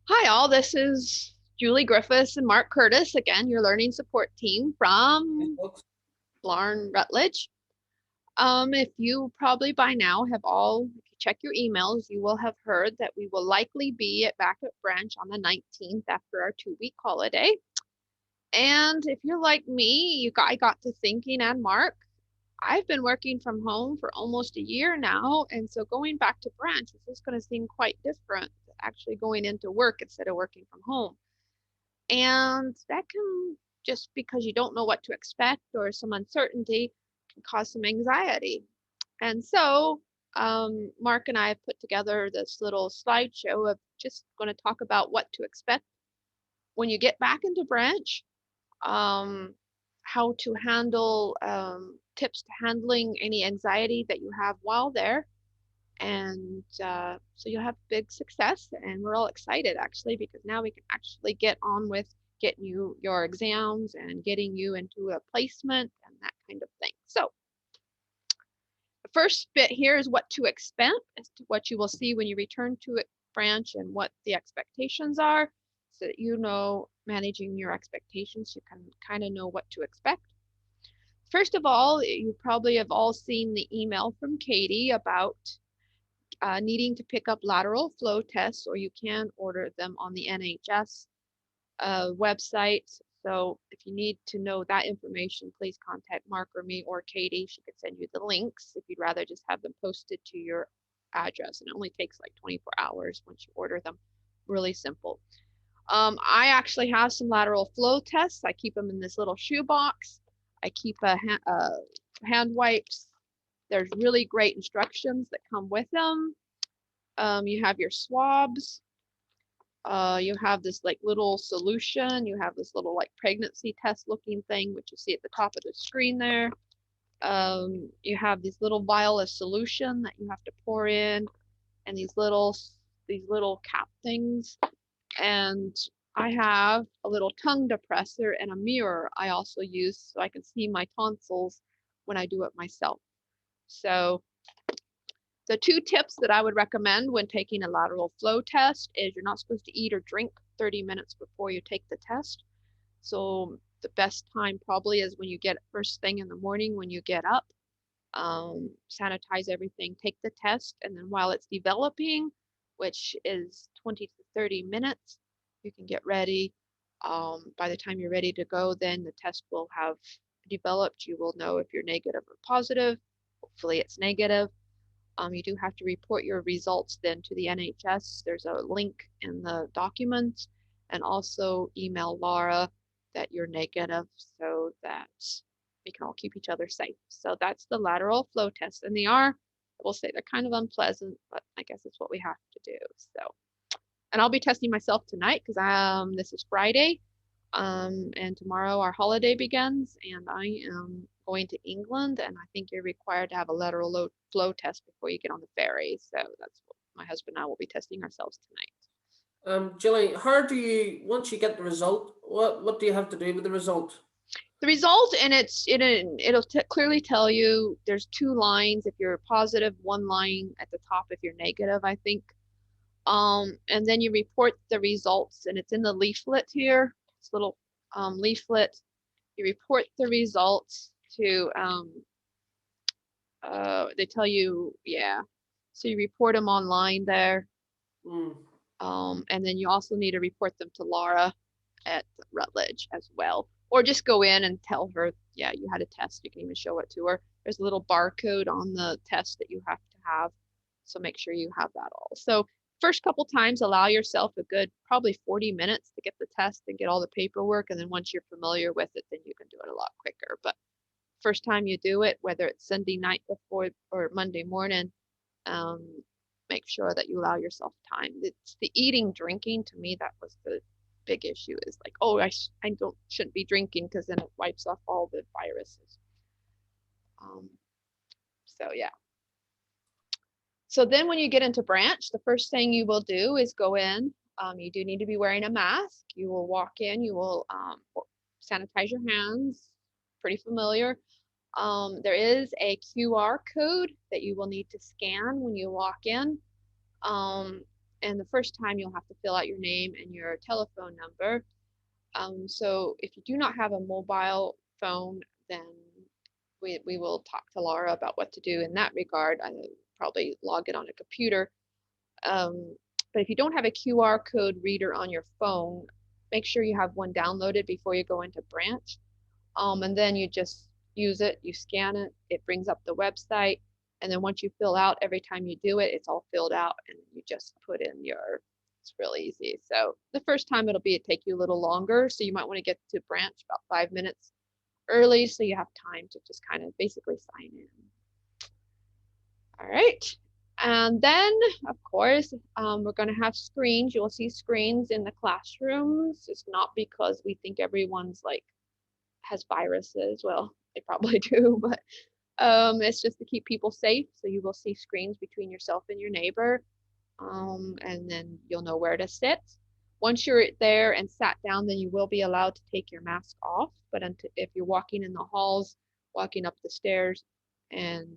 Hi, all. This is Julie Griffiths and Mark Curtis, again, your learning support team Hey, from folks. Larn Rutledge. If you probably by now have all, if you check your emails, you will have heard that we will likely be at back at branch on the 19th after our 2-week holiday. And if you're like me, I got to thinking, and Mark, I've been working from home for almost a year now, and so going back to branch is just going to seem quite different, actually going into work instead of working from home. And that can, just because you don't know what to expect or some uncertainty, can cause some anxiety. And so, Mark and I have put together this little slideshow of just going to talk about what to expect when you get back into branch, um, how to handle tips to handling any anxiety that you have while there. And so you'll have big success, and we're all excited actually because now we can actually get on with getting you your exams and getting you into a placement and that kind of thing. So the first bit here is what to expect, as to what you will see when you return to it branch and what the expectations are, so that you know managing your expectations, you can kind of know what to expect. First of all, you probably have all seen the email from Katie about needing to pick up lateral flow tests, or you can order them on the NHS website. So if you need to know that information, please contact Mark or me or Katie. She could send you the links if you'd rather just have them posted to your address. And it only takes like 24 hours once you order them. Really simple. I actually have some lateral flow tests. I keep them in this little shoebox. I keep hand wipes. There's really great instructions that come with them. You have your swabs. You have this like little solution. You have this little like pregnancy test looking thing, which you see at the top of the screen there. You have these little vial of solution that you have to pour in, and these little cap things. And I have a little tongue depressor and a mirror I also use so I can see my tonsils when I do it myself. So the two tips that I would recommend when taking a lateral flow test is you're not supposed to eat or drink 30 minutes before you take the test. So the best time probably is when you get first thing in the morning when you get up. Sanitize everything, take the test, and then while it's developing, which is 20 to 30 minutes, you can get ready. By the time you're ready to go, then the test will have developed. You will know if you're negative or positive. Hopefully, it's negative. You do have to report your results then to the NHS. There's a link in the documents, and also email Laura that you're negative so that we can all keep each other safe. So that's the lateral flow test. And they are, I will say, they're kind of unpleasant, but I guess it's what we have to do. So, and I'll be testing myself tonight because this is Friday. And tomorrow our holiday begins, and I am going to England, and I think you're required to have a lateral flow test before you get on the ferry. So that's what my husband and I will be testing ourselves tonight. Jilly, how do you once you get the result? What do you have to do with the result? The result, and it'll clearly tell you there's two lines if you're positive, one line at the top if you're negative, I think. And then you report the results, and it's in the leaflet here. This little leaflet. You report the results to they tell you, yeah. So you report them online there. Mm. And then you also need to report them to Laura at Rutledge as well. Or just go in and tell her, yeah, you had a test. You can even show it to her. There's a little barcode on the test that you have to have. So make sure you have that all. So first couple times, allow yourself a good probably 40 minutes to get the test and get all the paperwork. And then once you're familiar with it, then you can do it a lot quicker. But first time you do it, whether it's Sunday night before or Monday morning, um, make sure that you allow yourself time. It's the eating, drinking. To me, that was the big issue. Is like, oh, I don't shouldn't be drinking because then it wipes off all the viruses. Um, so yeah. So then when you get into branch, the first thing you will do is go in. You do need to be wearing a mask. You will walk in. You will sanitize your hands. Pretty familiar. There is a QR code that you will need to scan when you walk in. Um, And the first time you'll have to fill out your name and your telephone number. So if you do not have a mobile phone, then we will talk to Laura about what to do in that regard. I will probably log it on a computer. Um, but if you don't have a QR code reader on your phone, make sure you have one downloaded before you go into branch. And then you just use it, you scan it, it brings up the website. And then once you fill out, every time you do it, it's all filled out and you just put in your, it's really easy. So the first time it'll take you a little longer. So you might want to get to branch about 5 minutes early so you have time to just kind of basically sign in. All right. And then, of course, we're going to have screens. You'll see screens in the classrooms. It's not because we think everyone's like has viruses. Well, they probably do, but it's just to keep people safe. So you will see screens between yourself and your neighbor, and then you'll know where to sit. Once you're there and sat down, then you will be allowed to take your mask off. But if you're walking in the halls, walking up the stairs, and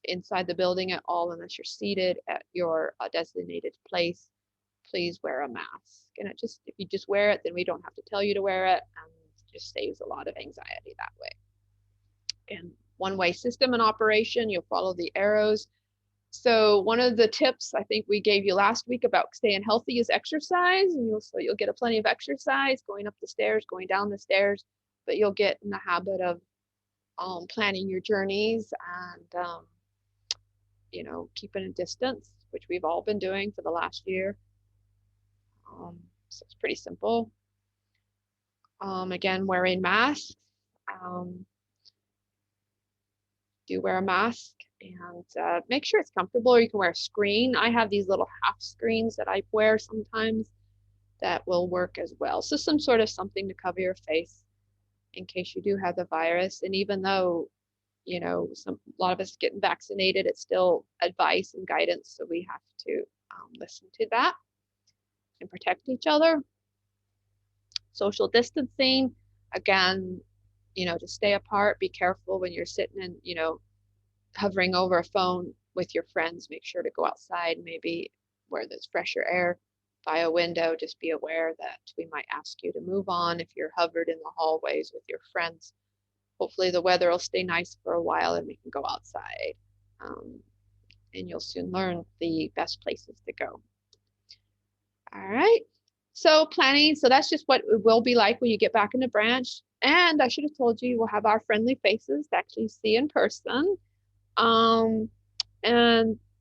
inside the building at all, unless you're seated at your designated place, please wear a mask. And if you just wear it, then we don't have to tell you to wear it, and it just saves a lot of anxiety that way. And one-way system in operation, you'll follow the arrows. So one of the tips I think we gave you last week about staying healthy is exercise, and you'll get plenty of exercise going up the stairs, going down the stairs, but you'll get in the habit of planning your journeys and keeping a distance, which we've all been doing for the last year. So it's pretty simple. Again, wearing masks. Do wear a mask and make sure it's comfortable, or you can wear a screen. I have these little half screens that I wear sometimes that will work as well. So some sort of something to cover your face in case you do have the virus. And even though, a lot of us getting vaccinated, it's still advice and guidance. So we have to listen to that and protect each other. Social distancing, again, to stay apart, be careful when you're sitting and, hovering over a phone with your friends. Make sure to go outside, maybe where there's fresher air by a window. Just be aware that we might ask you to move on if you're hovered in the hallways with your friends. Hopefully the weather will stay nice for a while and we can go outside. And you'll soon learn the best places to go. All right. So planning, so that's just what it will be like when you get back in the branch. And I should have told you, we'll have our friendly faces to actually see in person. And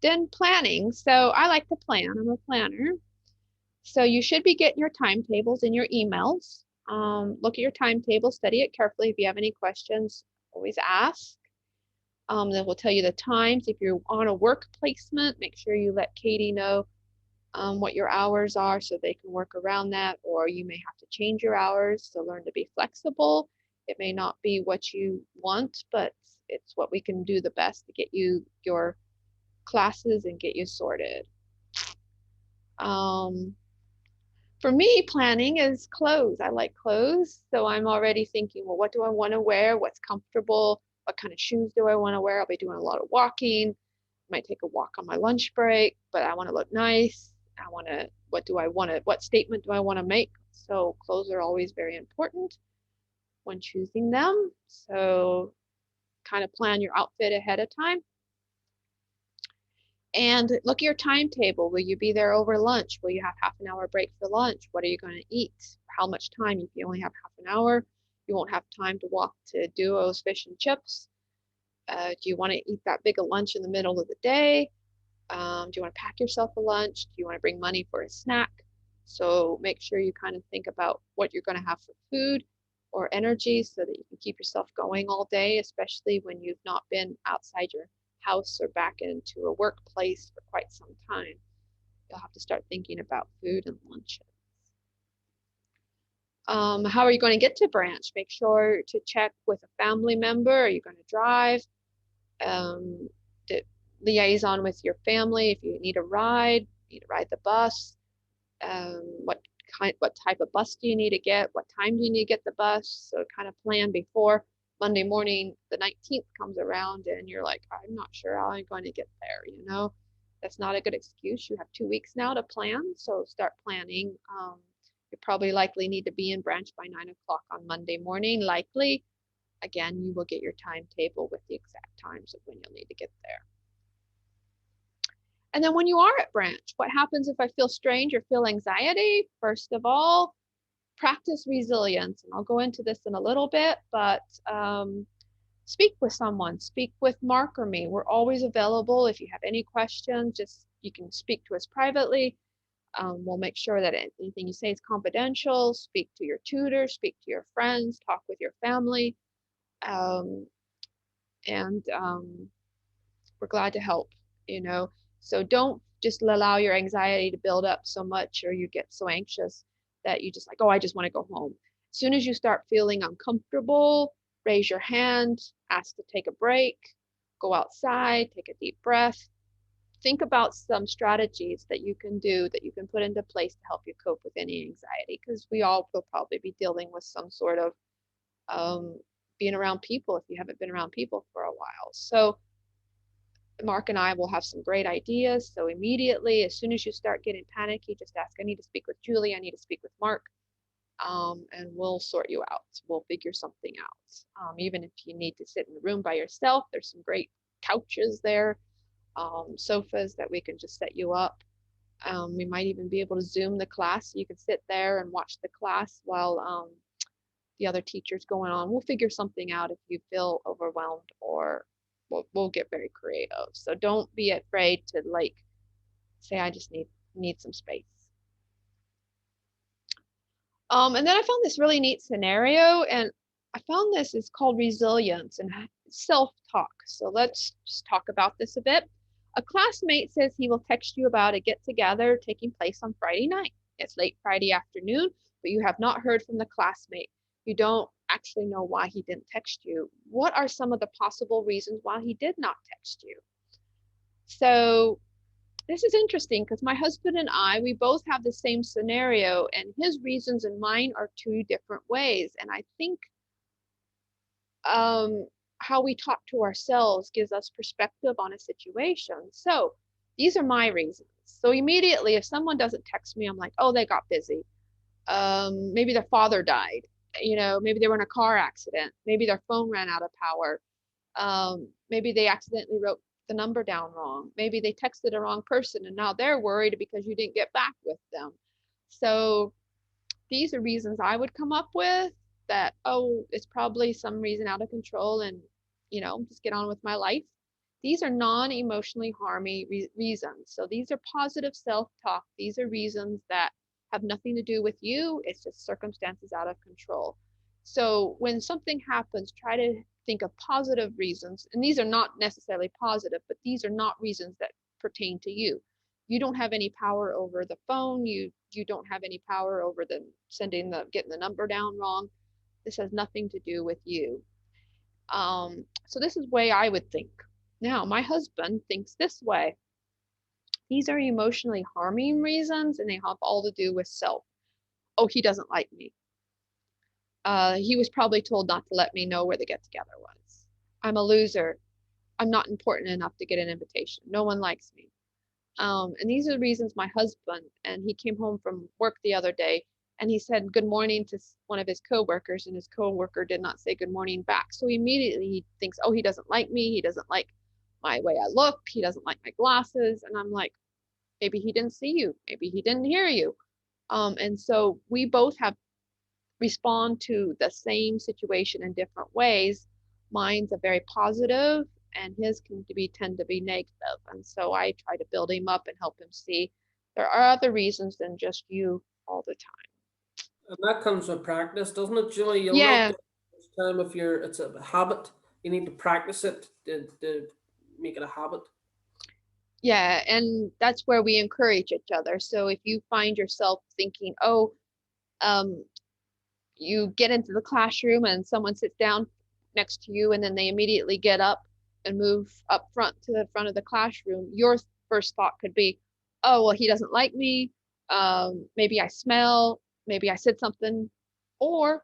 then planning. So I like to plan. I'm a planner. So you should be getting your timetables in your emails. Look at your timetable, study it carefully. If you have any questions, always ask. Then we'll tell you the times. If you're on a work placement, make sure you let Katie know what your hours are so they can work around that, or you may have to change your hours. So learn to be flexible. It may not be what you want, but it's what we can do the best to get you your classes and get you sorted. For me, planning is clothes. I like clothes. So I'm already thinking, well, what do I want to wear? What's comfortable? What kind of shoes do I want to wear? I'll be doing a lot of walking. Might take a walk on my lunch break, but I want to look nice. What statement do I want to make? So clothes are always very important when choosing them. So kind of plan your outfit ahead of time. And look at your timetable. Will you be there over lunch? Will you have half an hour break for lunch? What are you going to eat? How much time? If you only have half an hour, you won't have time to walk to Duo's Fish and Chips. Do you want to eat that big a lunch in the middle of the day? Do you want to pack yourself a lunch? Do you want to bring money for a snack? So make sure you kind of think about what you're going to have for food or energy so that you can keep yourself going all day, especially when you've not been outside your house or back into a workplace for quite some time. You'll have to start thinking about food and lunches. How are you going to get to branch? Make sure to check with a family member. Are you going to drive? Liaison with your family if you need a ride, need to ride the bus. What type of bus do you need to get? What time do you need to get the bus? So kind of plan before Monday morning, the 19th comes around and you're like, I'm not sure how I'm going to get there, That's not a good excuse. You have 2 weeks now to plan, so start planning. You probably likely need to be in branch by 9 o'clock on Monday morning. Likely, again, you will get your timetable with the exact times of when you'll need to get there. And then when you are at branch, what happens if I feel strange or feel anxiety? First of all, practice resilience. And I'll go into this in a little bit, but speak with someone, speak with Mark or me. We're always available. If you have any questions, just you can speak to us privately. We'll make sure that anything you say is confidential. Speak to your tutor, speak to your friends, talk with your family. And we're glad to help, you know. So don't just allow your anxiety to build up so much, or you get so anxious that you just like, oh, I just want to go home. As soon as you start feeling uncomfortable, raise your hand, ask to take a break, go outside, take a deep breath. Think about some strategies that you can do, that you can put into place to help you cope with any anxiety, because we all will probably be dealing with some sort of being around people if you haven't been around people for a while. So Mark and I will have some great ideas. So immediately, as soon as you start getting panicky, just ask, I need to speak with Julie, I need to speak with Mark, and we'll sort you out. We'll figure something out. Even if you need to sit in the room by yourself, there's some great couches there, sofas that we can just set you up. We might even be able to Zoom the class so you can sit there and watch the class while the other teacher's going on. We'll figure something out if you feel overwhelmed, or we'll get very creative. So don't be afraid to like say, I just need some space. And then I found this really neat scenario, and I found this is called resilience and self-talk. So let's just talk about this a bit. A classmate says he will text you about a get-together taking place on Friday night. It's late Friday afternoon, but you have not heard from the classmate. You don't actually know why he didn't text you. What are some of the possible reasons why he did not text you? So this is interesting because my husband and I, we both have the same scenario, and his reasons and mine are two different ways. And I think how we talk to ourselves gives us perspective on a situation. So these are my reasons. So immediately, if someone doesn't text me, I'm like, oh, they got busy. Maybe their father died. You know, maybe they were in a car accident. Maybe their phone ran out of power. Maybe they accidentally wrote the number down wrong. Maybe they texted a wrong person and now they're worried because you didn't get back with them. So these are reasons I would come up with that, oh, it's probably some reason out of control and, you know, just get on with my life. These are non-emotionally harming reasons. So these are positive self-talk. These are reasons that have nothing to do with you. It's just circumstances out of control. So when something happens, try to think of positive reasons. And these are not necessarily positive, but these are not reasons that pertain to you. You don't have any power over the phone. You don't have any power over the getting the number down wrong. This has nothing to do with you. So this is the way I would think. Now, my husband thinks this way. These are emotionally harming reasons, and they have all to do with self. Oh, he doesn't like me. He was probably told not to let me know where the get-together was. I'm a loser. I'm not important enough to get an invitation. No one likes me. And these are the reasons my husband, and he came home from work the other day, and he said good morning to one of his coworkers, and his coworker did not say good morning back. So immediately he thinks, oh, he doesn't like me. He doesn't like my way I look. He doesn't like my glasses. And I'm like, maybe he didn't see you. Maybe he didn't hear you. And so we both have respond to the same situation in different ways. Mine's a very positive, and his can tend to be negative. And so I try to build him up and help him see there are other reasons than just you all the time. And that comes with practice, doesn't it, Julie? You'll not Yeah, do it this time if it's a habit. You need to practice it to make it a habit. yeah, and that's where we encourage each other. So if you find yourself thinking, oh, um, you get into the classroom and someone sits down next to you and then they immediately get up and move up front to the front of the classroom, your first thought could be, oh, well, he doesn't like me. Maybe I smell, maybe I said something, or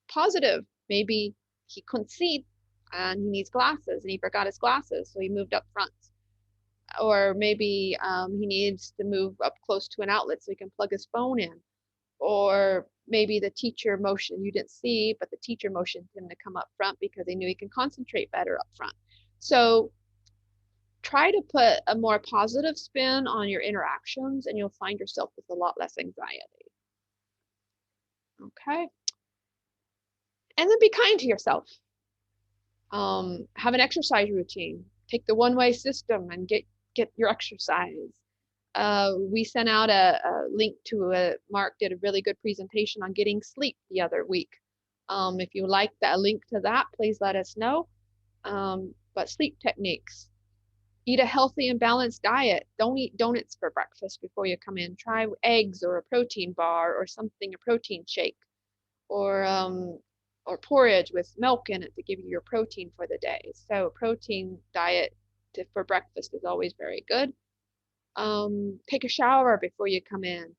positive, maybe he couldn't see and he needs glasses and he forgot his glasses, so he moved up front. or maybe he needs to move up close to an outlet so he can plug his phone in, or maybe the teacher motion you didn't see, but the teacher motioned him to come up front because they knew he can concentrate better up front. So try to put a more positive spin on your interactions and you'll find yourself with a lot less anxiety. Okay. And then be kind to yourself. Have an exercise routine. Take the one-way system and get your exercise. We sent out a link to Mark did a really good presentation on getting sleep the other week. If you like that link to that, please let us know. But sleep techniques. Eat a healthy and balanced diet. Don't eat donuts for breakfast before you come in. Try eggs or a protein bar or something, a protein shake, or porridge with milk in it to give you your protein for the day. So a protein diet for breakfast is always very good. Take a shower before you come in.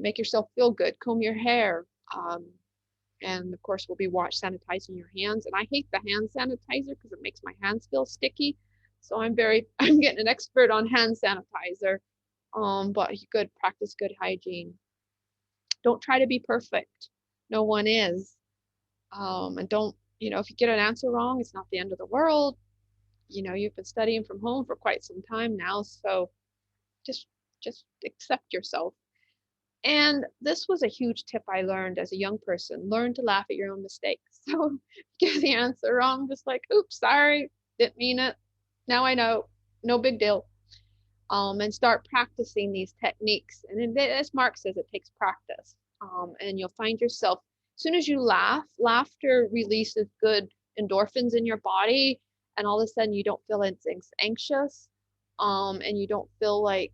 Make yourself feel good. Comb your hair. And of course, we'll be sanitizing your hands. And I hate the hand sanitizer because it makes my hands feel sticky. So I'm getting an expert on hand sanitizer. But practice good hygiene. Don't try to be perfect. No one is. And don't, if you get an answer wrong, it's not the end of the world. You've been studying from home for quite some time now, so just accept yourself. And this was a huge tip I learned as a young person. Learn to laugh at your own mistakes. So get the answer wrong, just like, oops, sorry, didn't mean it. Now I know, no big deal. And start practicing these techniques. And as Mark says, it takes practice. And you'll find yourself, as soon as you laugh, laughter releases good endorphins in your body. And all of a sudden you don't feel as anxious. And you don't feel like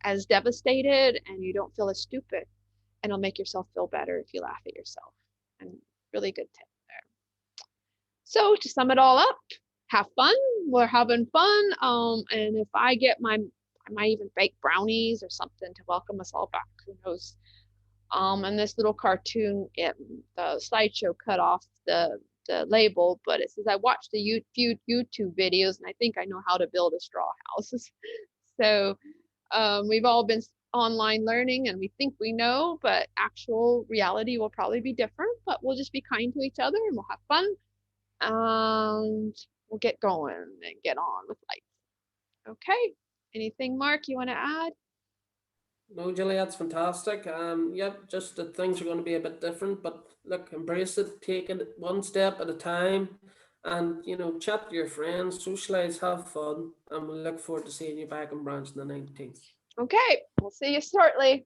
as devastated, and you don't feel as stupid. And it'll make yourself feel better if you laugh at yourself. And really good tip there. So to sum it all up, have fun. We're having fun. And if I might even bake brownies or something to welcome us all back. Who knows? And this little cartoon, the slideshow cut off the label, but it says, I watched a few YouTube videos and I think I know how to build a straw house. So we've all been online learning and we think we know, but actual reality will probably be different, but we'll just be kind to each other and we'll have fun. And we'll get going and get on with life. Okay. Anything, Mark, you want to add? No, Julie, that's fantastic. Yep, just that things are going to be a bit different, but look, embrace it, take it one step at a time, and chat to your friends, socialize, have fun, and we'll look forward to seeing you back in Branch on the 19th. Okay, we'll see you shortly.